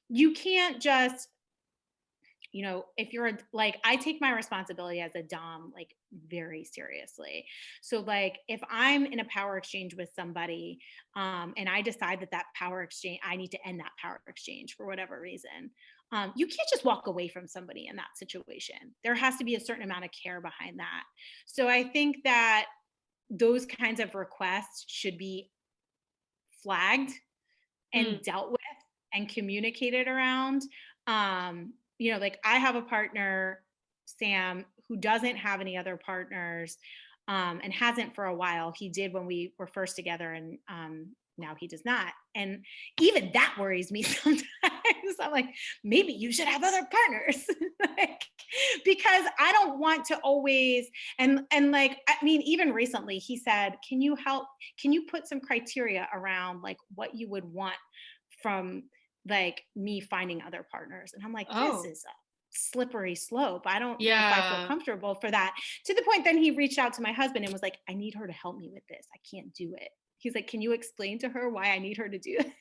you can't just, you know, if you're like, I take my responsibility as a dom like very seriously. So like, if I'm in a power exchange with somebody, and I decide that power exchange, I need to end that power exchange for whatever reason, you can't just walk away from somebody in that situation. There has to be a certain amount of care behind that. So I think that those kinds of requests should be flagged and dealt with and communicated around. You know, like, I have a partner, Sam, who doesn't have any other partners, and hasn't for a while. He did when we were first together, and now he does not. And even that worries me sometimes. I'm like, maybe you should have other partners. Like, because I don't want to always, and like, I mean, even recently he said, can you put some criteria around like what you would want from like me finding other partners? And I'm like, this is a slippery slope. I don't know if I feel comfortable for that. To the point, then he reached out to my husband and was like, I need her to help me with this. I can't do it. He's like, can you explain to her why I need her to do this?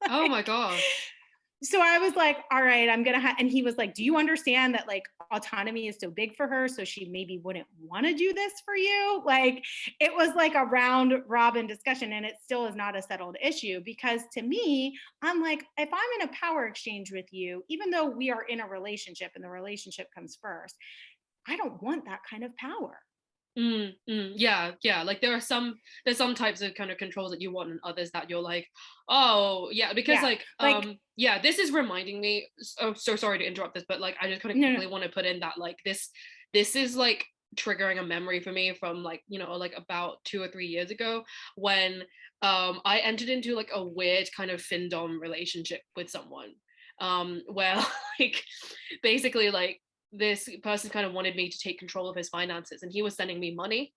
Like, Oh my gosh. so I was like, all right, I'm gonna and he was like, do you understand that like autonomy is so big for her, so she maybe wouldn't want to do this for you? Like, it was like a round robin discussion, and it still is not a settled issue, because to me, I'm like, if I'm in a power exchange with you, even though we are in a relationship and the relationship comes first, I don't want that kind of power. Yeah. Like there's some types of kind of controls that you want, and others that you're like, oh yeah, because Yeah, like, yeah, this is reminding me. Oh, so sorry to interrupt this, but like I just kind of quickly want to put in that like this is like triggering a memory for me from like, you know, like about 2 or 3 years ago, when I entered into like a weird kind of findom relationship with someone, where like basically like this person kind of wanted me to take control of his finances, and he was sending me money,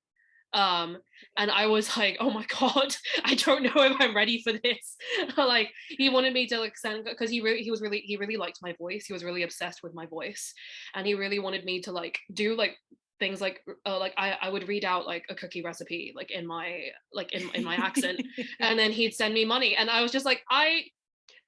and I was like, oh my god, I don't know if I'm ready for this. Like he wanted me to like send, because he really liked my voice. He was really obsessed with my voice, and he really wanted me to like do like things like I would read out like a cookie recipe like in my accent, and then he'd send me money, and I was just like,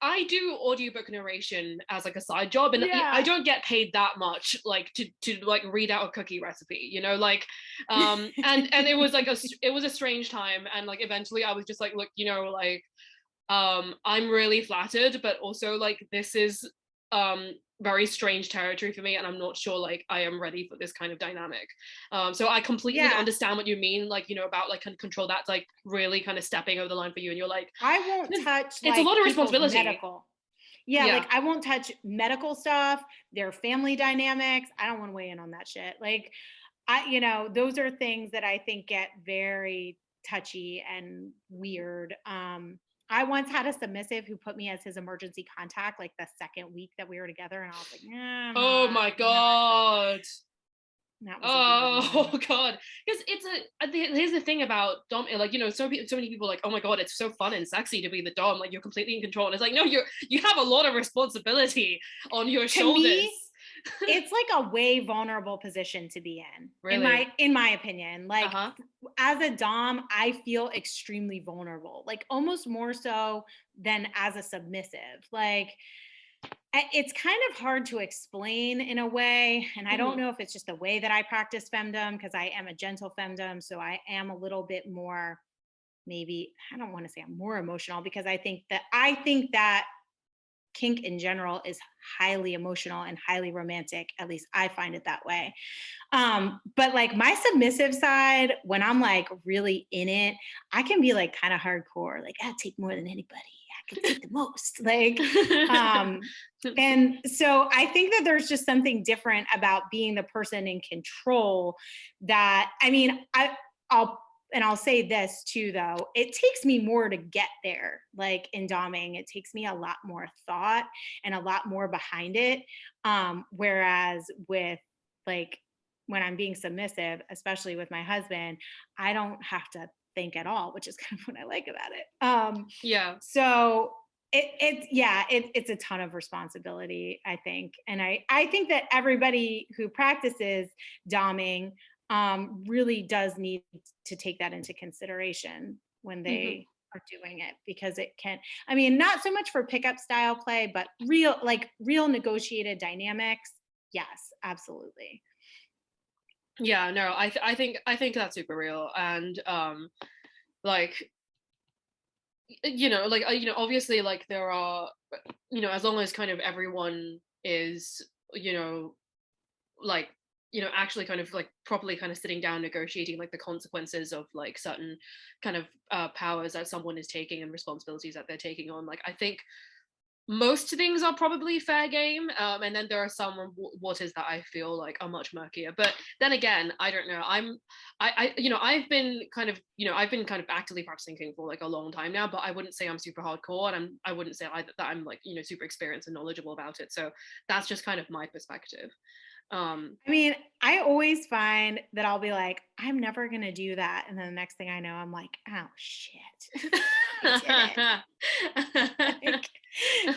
I do audiobook narration as like a side job, and Yeah. I don't get paid that much like to like read out a cookie recipe, you know, like and it was like it was a strange time, and like eventually I was just like, look, you know, like I'm really flattered, but also like this is very strange territory for me, and I'm not sure like I am ready for this kind of dynamic. So I completely understand what you mean, like, you know, about like control, that's like really kind of stepping over the line for you, and you're like, I won't touch it's a lot of responsibility. medical. Yeah, like I won't touch medical stuff, their family dynamics. I don't want to weigh in on that shit. Like you know, those are things that I think get very touchy and weird. I once had a submissive who put me as his emergency contact like the second week that we were together, and I was like, oh my god. That was oh god, because it's here's the thing about dom, like, you know, so many people like, oh my god, it's so fun and sexy to be the dom, like you're completely in control, and it's like, no, you have a lot of responsibility on your shoulders. Me, it's like a way vulnerable position to be in. Really? In my opinion, like as a dom, I feel extremely vulnerable, like almost more so than as a submissive. Like it's kind of hard to explain in a way, and I don't know if it's just the way that I practice femdom, because I am a gentle femdom, so I am a little bit more, maybe, I don't want to say I'm more emotional, because I think that kink in general is highly emotional and highly romantic. At least I find it that way. But like my submissive side, when I'm like really in it, I can be like kind of hardcore. Like I take more than anybody. I can take the most. Like, and so I think that there's just something different about being the person in control. That, I mean, I'll say this too, though, it takes me more to get there. Like in doming, it takes me a lot more thought and a lot more behind it. Whereas with like when I'm being submissive, especially with my husband, I don't have to think at all, which is kind of what I like about it. So it's a ton of responsibility, I think. And I think that everybody who practices doming really does need to take that into consideration when they are doing it, because it can, I mean, not so much for pickup style play, but real negotiated dynamics. Yes, absolutely. Yeah, no, I think that's super real. And like, you know, like, you know, obviously like there are, you know, as long as kind of everyone is, you know, like, you know, actually kind of like properly kind of sitting down negotiating like the consequences of like certain kind of powers that someone is taking and responsibilities that they're taking on, like I think most things are probably fair game, and then there are some waters that I feel like are much murkier. But then again, I don't know, I you know, I've been kind of actively practicing kink for like a long time now, but I wouldn't say I'm super hardcore, and I wouldn't say that I'm like, you know, super experienced and knowledgeable about it. So that's just kind of my perspective. I mean, I always find that I'll be like, I'm never going to do that. And then the next thing I know, I'm like, oh shit. I did it. Like,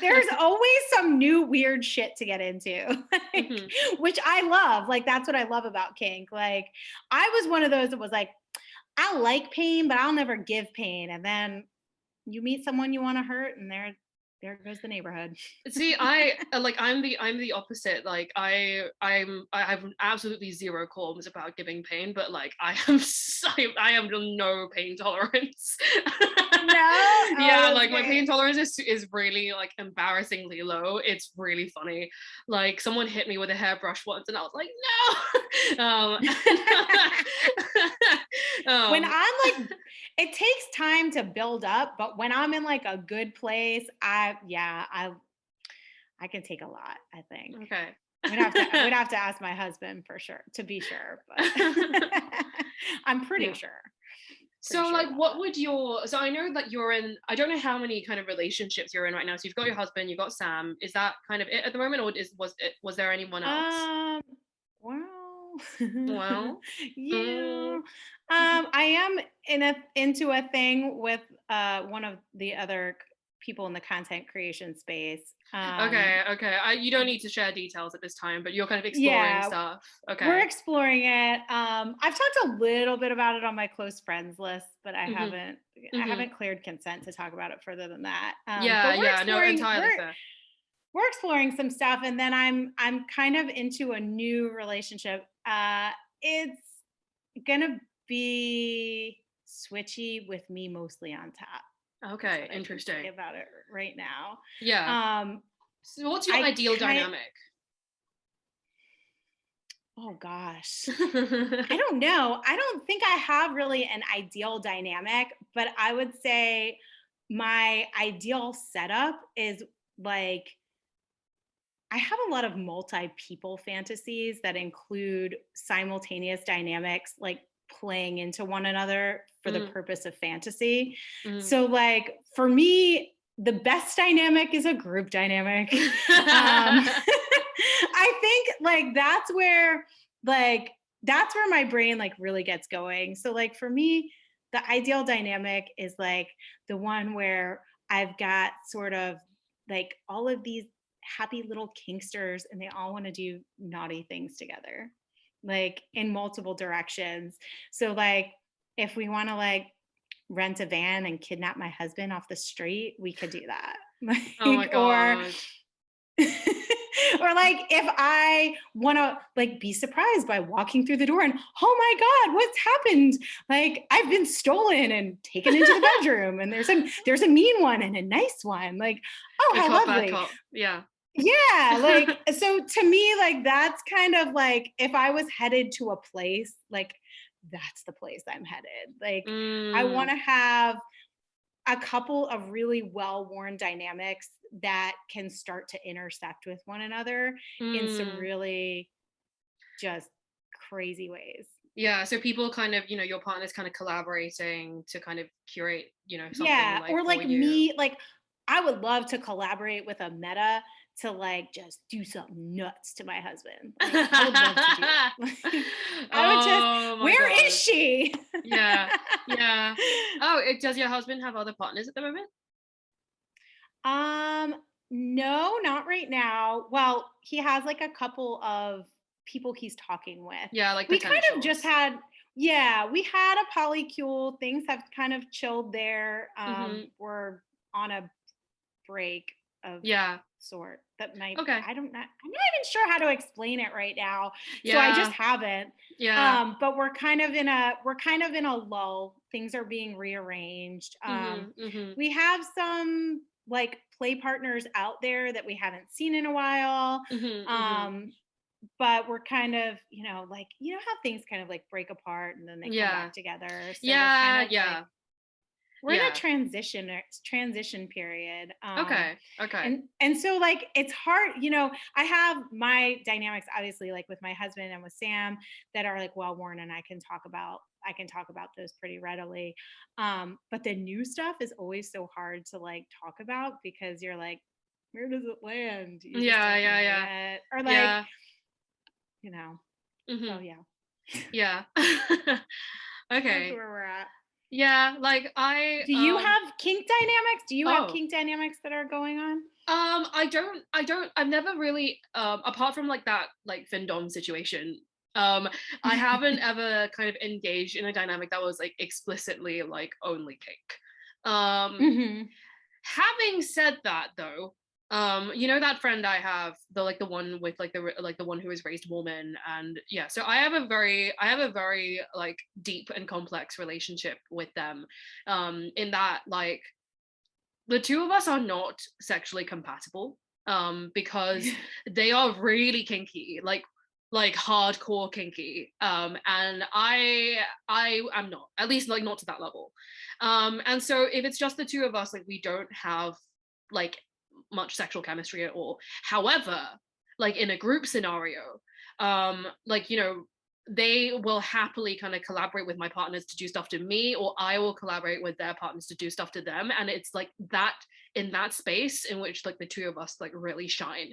there's always some new weird shit to get into, like, which I love. Like, that's what I love about kink. Like, I was one of those that was like, I like pain, but I'll never give pain. And then you meet someone you want to hurt, and there goes the neighborhood. See, I'm the opposite. Like I have absolutely zero qualms about giving pain, but like I have no pain tolerance. No. Yeah, like my pain tolerance is really like embarrassingly low. It's really funny. Like someone hit me with a hairbrush once, and I was like, no. When I'm like, it takes time to build up, but when I'm in like a good place, I can take a lot, I think. Okay. We'd have to ask my husband for sure, to be sure, but I'm pretty sure. So like what would so I know that you're in, I don't know how many kind of relationships you're in right now. So you've got your husband, you've got Sam. Is that kind of it at the moment, or was there anyone else? Well, yeah. I am into a thing with one of the other people in the content creation space. Okay. You don't need to share details at this time, but you're kind of exploring stuff. Okay. We're exploring it. I've talked a little bit about it on my close friends list, but I haven't cleared consent to talk about it further than that. No, entirely fair. We're exploring some stuff, and then I'm kind of into a new relationship. It's gonna be switchy with me mostly on top. Okay, interesting. About it right now. Yeah. So what's your ideal dynamic? Oh gosh. I don't know. I don't think I have really an ideal dynamic, but I would say my ideal setup is like I have a lot of multi-people fantasies that include simultaneous dynamics, like playing into one another for the purpose of fantasy. So like for me, the best dynamic is a group dynamic. I think like that's where my brain like really gets going. So like for me, the ideal dynamic is like the one where I've got sort of like all of these happy little kinksters and they all want to do naughty things together, like in multiple directions. So like if we want to like rent a van and kidnap my husband off the street, we could do that. Like, oh my god. Or like if I want to like be surprised by walking through the door and oh my god, what's happened, like I've been stolen and taken into the bedroom and there's a mean one and a nice one, like oh good how cop, lovely. bad cop. Yeah, like so to me like that's kind of like if I was headed to a place, like that's the place I'm headed. Like I want to have a couple of really well-worn dynamics that can start to intersect with one another in some really just crazy ways. Yeah, so people kind of, your partner's kind of collaborating to kind of curate, something. Yeah, like or like for you. me, like I would love to collaborate with a meta to like just do something nuts to my husband. Like, I would love to do that. I would just, where is she? Yeah. Oh, does your husband have other partners at the moment? No, not right now. Well, he has like a couple of people he's talking with. Yeah, like we kind of just had, we had a polycule. Things have kind of chilled there. We're on a break of sort that might I'm not even sure how to explain it right now. So I just haven't. But we're kind of in a lull. Things are being rearranged. We have some like play partners out there that we haven't seen in a while. But we're kind of, like, how things kind of like break apart and then they come back together. So we're in a transition period. Okay. And so like, it's hard, I have my dynamics, obviously, like with my husband and with Sam that are like well-worn and I can talk about those pretty readily. But the new stuff is always so hard to like talk about because you're like, where does it land? You yeah. Or like, so yeah. Okay. That's where we're at. Yeah, like do you have kink dynamics? Do you have kink dynamics that are going on? I've never really apart from like that like Findom situation, I haven't ever kind of engaged in a dynamic that was like explicitly like only kink. Having said that though, that friend I have, the one with the one who is raised Mormon, and so I have a very like deep and complex relationship with them, in that like the two of us are not sexually compatible, because they are really kinky, like hardcore kinky, and I am not, at least like not to that level, and so if it's just the two of us, like we don't have like much sexual chemistry at all. However, like in a group scenario, like they will happily kind of collaborate with my partners to do stuff to me, or I will collaborate with their partners to do stuff to them. And it's like that, in that space in which like the two of us like really shine.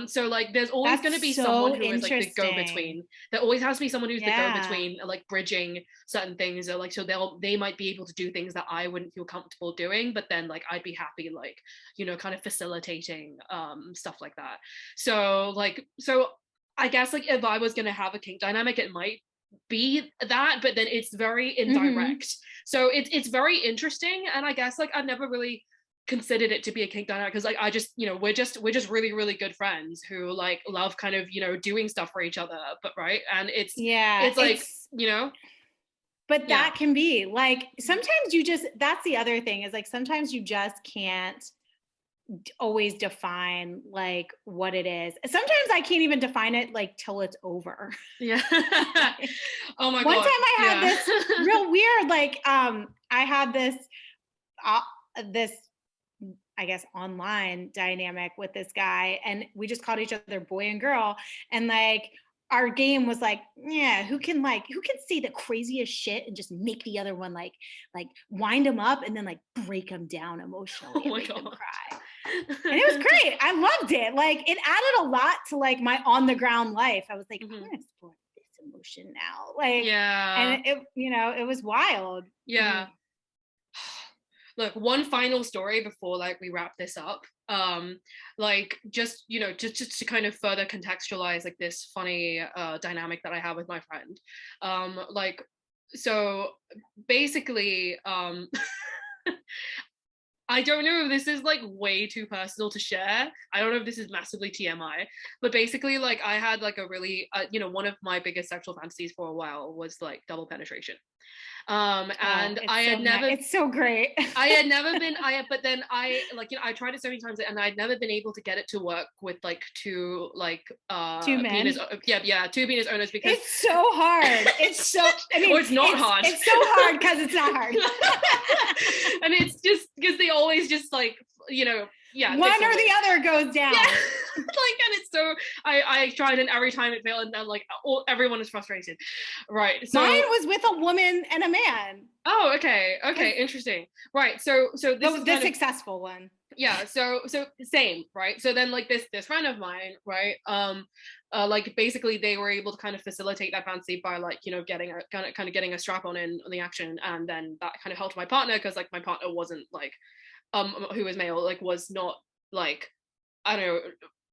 So like there's always going to be someone who is like the go-between. There always has to be someone who's the go-between, like bridging certain things, or like so they might be able to do things that I wouldn't feel comfortable doing, but then like I'd be happy like, you know, kind of facilitating stuff like that. So I guess like if I was going to have a kink dynamic, it might be that, but then it's very indirect. So it's very interesting. And I guess like I've never really considered it to be a kink dynamic, because like I just, you know, we're just really, really good friends who like love kind of, you know, doing stuff for each other, but right. And it's like, you know, but that can be like, sometimes you just, that's the other thing, is like sometimes you just can't always define like what it is. Sometimes I can't even define it like till it's over. Yeah. Oh my God. One time I had this real weird, like I had this I guess online dynamic with this guy, and we just called each other boy and girl, and like our game was like, yeah, who can say the craziest shit and just make the other one like wind them up and then like break them down emotionally and make them cry. And it was great. I loved it. Like it added a lot to like my on the ground life. I was like, I'm gonna explore this emotion now. Like, and it, you know, it was wild. Yeah. Look, one final story before like we wrap this up. Like just, you know, just to kind of further contextualize like this funny dynamic that I have with my friend. Like, so basically, I don't know if this is like way too personal to share. I don't know if this is massively TMI, but basically like I had like a really, you know, one of my biggest sexual fantasies for a while was like double penetration. And I had never, it's so great. I had never been, but then I like, you know, I tried it so many times and I'd never been able to get it to work with like two men. Penis, two penis owners, because it's so hard. It's so, I mean, it's not hard. It's so hard because it's not hard. And it's just because they always just like, you know, one or the other goes down. Yeah. Like, and it's so I tried, and every time it failed, and then like everyone is frustrated, right? So mine was with a woman and a man. Oh, okay, interesting, right? So this is the successful one. Yeah, so same, right? So then like this friend of mine, right? Like basically they were able to kind of facilitate that fantasy by like, you know, getting a kind of getting a strap on in the action, and then that kind of helped my partner, because like my partner wasn't like who was male, like was not like, I don't know,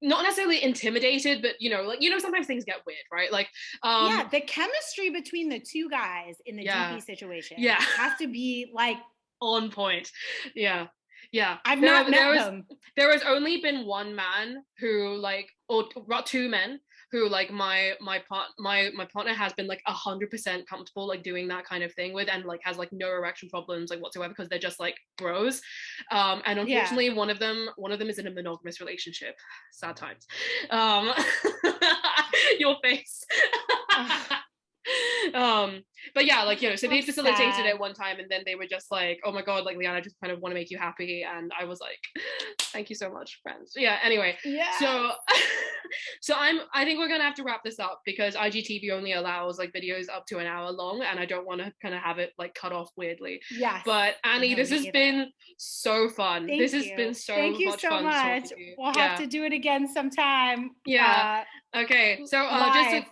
not necessarily intimidated, but you know, like, you know, sometimes things get weird, right? Like the chemistry between the two guys in the DP situation has to be like on point. Yeah. I've not met them. There has only been one man who like, or two men who like my partner has been like 100% comfortable like doing that kind of thing with, and like has like no erection problems like whatsoever, because they're just like bros. And unfortunately one of them is in a monogamous relationship. Sad times. Your face. But yeah, like, you know, so they facilitated it one time, and then they were just like, oh my God, like, Leanne, I just kind of want to make you happy. And I was like, thank you so much, friends. Yeah, anyway. So I think we're gonna have to wrap this up, because IGTV only allows like videos up to an hour long, and I don't want to kind of have it like cut off weirdly. But Annie, this has been so fun. Thank you so much. We'll have to do it again sometime. Okay, so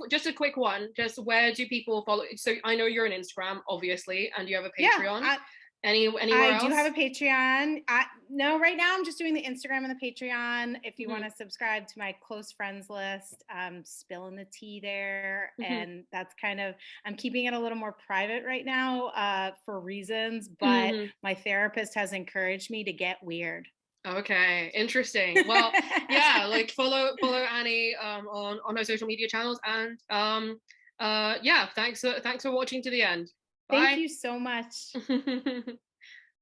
just a quick one. Just where do people follow? So I know you're on Instagram, obviously, and you have a Patreon. Anywhere else? I do have a Patreon. No, right now I'm just doing the Instagram and the Patreon. If you want to subscribe to my close friends list, spilling the tea there. And that's kind of, I'm keeping it a little more private right now for reasons, but my therapist has encouraged me to get weird. Okay, interesting. Well, yeah, like follow Annie on her social media channels, and thanks for watching to the end. Bye. Thank you so much.